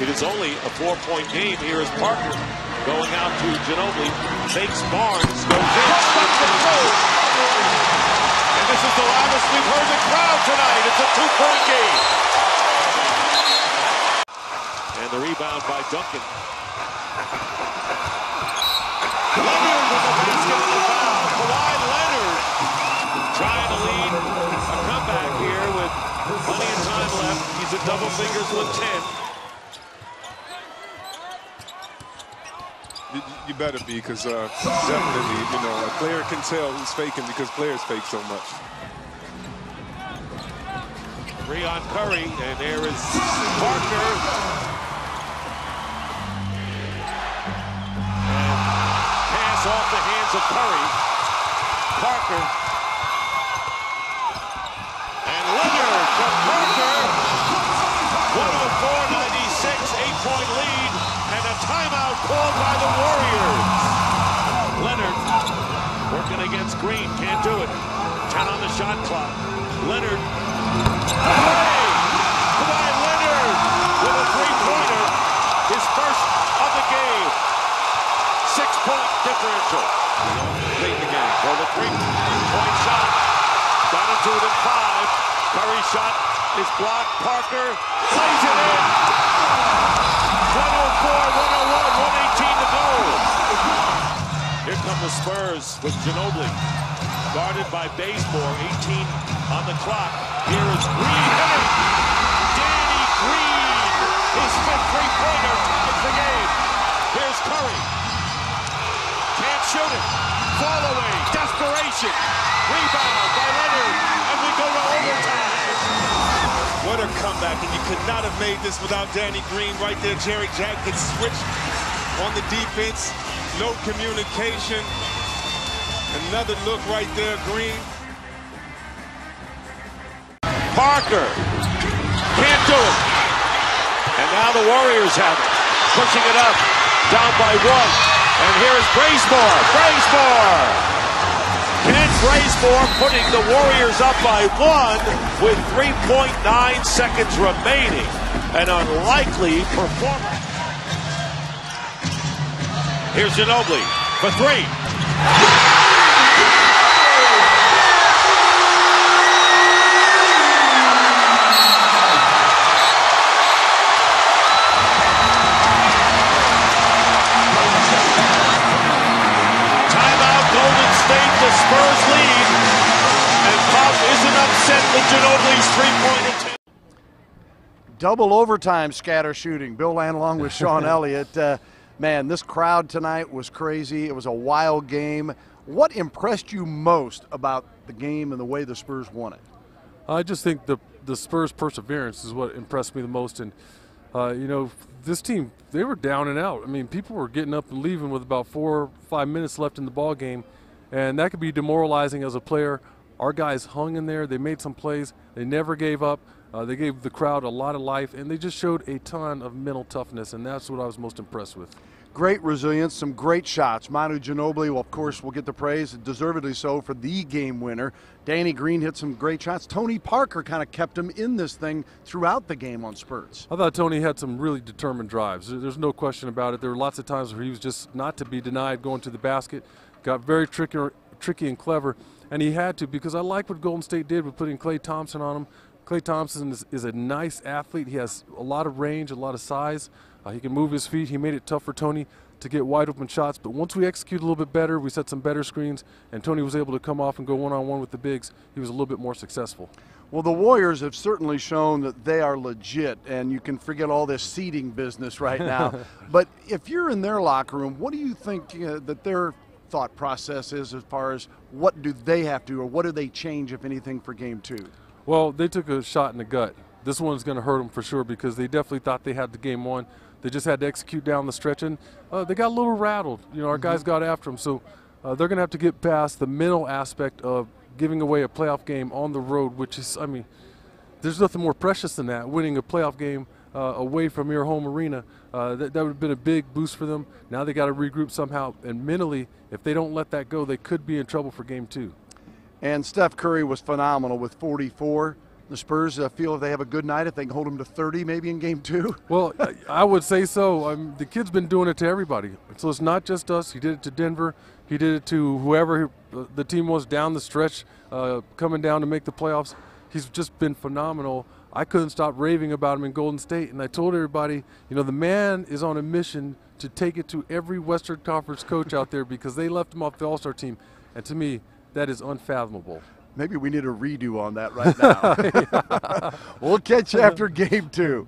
It is only a 4-point game. Here is Parker going out to Ginobili. Fakes Barnes. Goes in. Stuck the throat. And this is the loudest we've heard the crowd tonight. It's a 2-point game. And the rebound by Duncan. Leonard with the basket and the foul. Kawhi Leonard trying to lead a comeback here with plenty of time left. He's at double figures with 10. You better be, because definitely, you know, a player can tell who's faking because players fake so much. 3 on Curry, and there is Parker. And pass off the hands of Curry. Parker. And Leonard from Parker. 104-96, 8-point lead. And a timeout called by the Warriors. Leonard working against Green, can't do it. 10 on the shot clock. Leonard. Hey! Kawhi Leonard with a 3-pointer. His first of the game. 6-point differential. Late in the game. Well, the 3-point shot. Got into it in 5. Curry shot is blocked. Parker plays it in. 104, 101, 118 to go. Here come the Spurs with Ginobili. Guarded by Bazemore, 18 on the clock. Here is Green. Danny Green, his 5th 3-pointer, ties the game. Here's Curry. Can't shoot it. Fall away. Desperation. Rebound by Leonard. And we go to overtime. What a comeback, and you could not have made this without Danny Green right there. Jerry Jack gets switched on the defense. No communication. Another look right there, Green. Parker can't do it. And now the Warriors have it. Pushing it up, down by 1. And here is Bazemore. Bazemore! Ken Bazemore putting the Warriors up by 1 with 3.9 seconds remaining. An unlikely performance. Here's Ginobili for 3. The Spurs lead, and Pop isn't upset with Ginobili's 3-point attempt. Double overtime scatter shooting. Bill Land along with Sean Elliott. Man, this crowd tonight was crazy. It was a wild game. What impressed you most about the game and the way the Spurs won it? I just think the Spurs' perseverance is what impressed me the most. And, you know, this team, they were down and out. I mean, people were getting up and leaving with about 4 or 5 minutes left in the ball game. And that could be demoralizing as a player. Our guys hung in there. They made some plays. They never gave up. They gave the crowd a lot of life, and they just showed a ton of mental toughness, and that's what I was most impressed with. Great resilience, some great shots. Manu Ginobili, well, of course, will get the praise, deservedly so, for the game winner. Danny Green hit some great shots. Tony Parker kind of kept him in this thing throughout the game on spurts. I thought Tony had some really determined drives. There's no question about it. There were lots of times where he was just not to be denied going to the basket. Got very tricky and clever, and he had to, because I like what Golden State did with putting Klay Thompson on him. Klay Thompson is a nice athlete. He has a lot of range, a lot of size. He can move his feet. He made it tough for Tony to get wide open shots, but once we executed a little bit better, we set some better screens, and Tony was able to come off and go one-on-one with the bigs. He was a little bit more successful. Well, the Warriors have certainly shown that they are legit, and you can forget all this seeding business right now. But if you're in their locker room, what do you think that their thought process is as far as what do they have to, or what do they change, if anything, for Game 2? Well, they took a shot in the gut. This one's going to hurt them for sure, because they definitely thought they had the game won. They just had to execute down the stretch, and they got a little rattled. You know, our guys got after them, so they're going to have to get past the mental aspect of giving away a playoff game on the road, which is, I mean, there's nothing more precious than that, winning a playoff game away from your home arena. That would have been a big boost for them. Now they got to regroup somehow, and mentally, if they don't let that go, they could be in trouble for Game 2. And Steph Curry was phenomenal with 44. The Spurs feel if they have a good night, if they can hold them to 30 maybe in game 2? Well, I would say so. The kid's been doing it to everybody. So it's not just us. He did it to Denver. He did it to whoever the team was down the stretch, coming down to make the playoffs. He's just been phenomenal. I couldn't stop raving about him in Golden State, and I told everybody, you know, the man is on a mission to take it to every Western Conference coach out there because they left him off the All-Star team. And to me, that is unfathomable. Maybe we need a redo on that right now. We'll catch you after game 2.